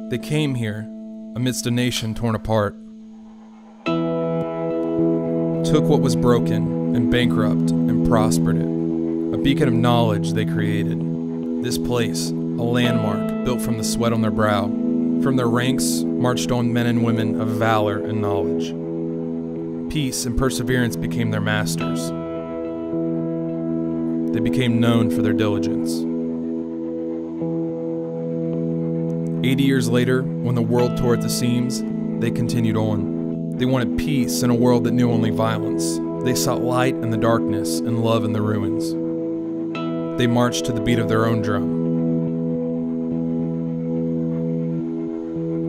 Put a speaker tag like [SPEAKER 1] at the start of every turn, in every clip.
[SPEAKER 1] They came here amidst a nation torn apart, took what was broken and bankrupt and prospered it. A beacon of knowledge they created. This place, a landmark built from the sweat on their brow. From their ranks marched on men and women of valor and knowledge. Peace and perseverance became their masters. They became known for their diligence. 80 years later, when the world tore at the seams, they continued on. They wanted peace in a world that knew only violence. They sought light in the darkness and love in the ruins. They marched to the beat of their own drum.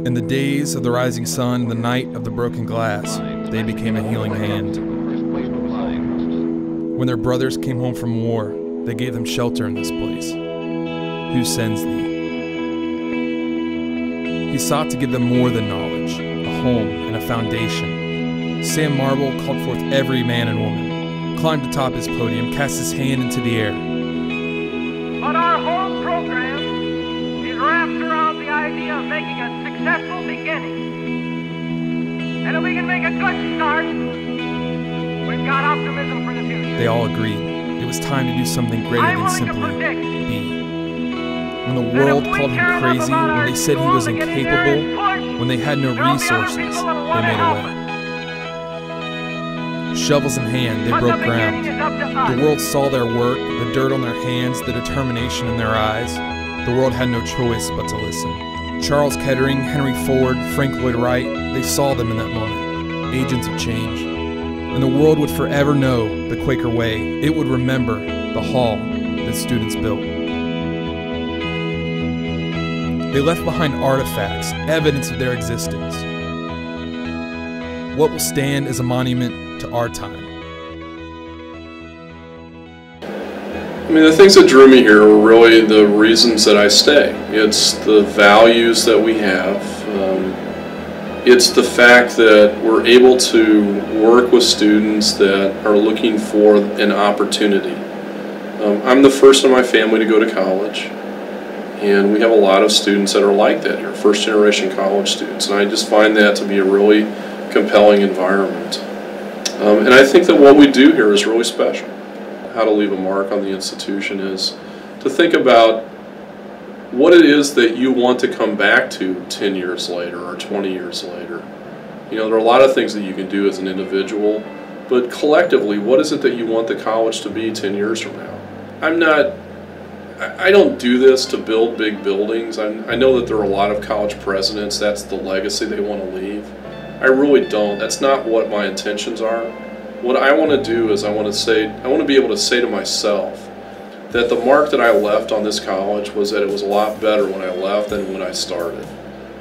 [SPEAKER 1] In the days of the rising sun and the night of the broken glass, they became a healing hand. When their brothers came home from war, they gave them shelter in this place. Who sends thee? He sought to give them more than knowledge, a home and a foundation. Sam Marble called forth every man and woman, climbed atop his podium, cast his hand into the air.
[SPEAKER 2] But our whole program is wrapped around the idea of making a successful beginning. And if we can make a good start, we've got optimism for the future.
[SPEAKER 1] They all agreed. It was time to do something greater than simply be. When the world called him crazy, when they said he was incapable, when they had no resources, they made a way. Shovels in hand, they broke ground. The world saw their work, the dirt on their hands, the determination in their eyes. The world had no choice but to listen. Charles Kettering, Henry Ford, Frank Lloyd Wright, they saw them in that moment, agents of change. And the world would forever know the Quaker way. It would remember the hall that students built. They left behind artifacts, evidence of their existence. What will stand as a monument to our time?
[SPEAKER 3] I mean, the things that drew me here were really the reasons that I stay. It's the values that we have. It's the fact that we're able to work with students that are looking for an opportunity. I'm the first in my family to go to college, and we have a lot of students that are like that here, first generation college students, and I just find that to be a really compelling environment. And I think that what we do here is really special. How to leave a mark on the institution is to think about what it is that you want to come back to 10 years later or 20 years later. You know, there are a lot of things that you can do as an individual, but collectively, what is it that you want the college to be 10 years from now? I don't do this to build big buildings. I know that there are a lot of college presidents, that's the legacy they want to leave. I really don't. That's not what my intentions are. What I want to do is I want to be able to say to myself that the mark that I left on this college was that it was a lot better when I left than when I started.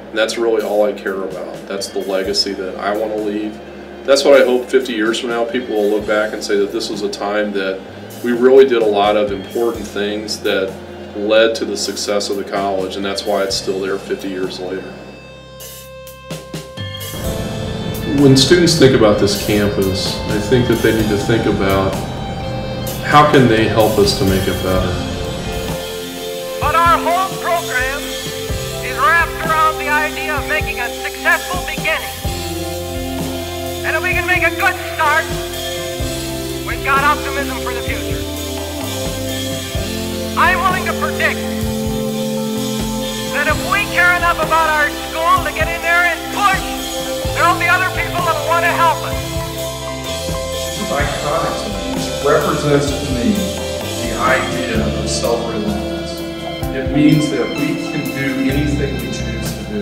[SPEAKER 3] And that's really all I care about. That's the legacy that I want to leave. That's what I hope 50 years from now people will look back and say that this was a time that we really did a lot of important things that led to the success of the college, and that's why it's still there 50 years later. When students think about this campus, I think that they need to think about how can they help us to make it better.
[SPEAKER 2] But our whole program is wrapped around the idea of making a successful beginning. And if we can make a good start, we've got optimism for the future. I'm willing to predict that if we care enough about our school to get in there and push, there'll be other people that will want to help us.
[SPEAKER 4] This is iconic to me. This represents to me the idea of self-reliance. It means that we can do anything we choose to do.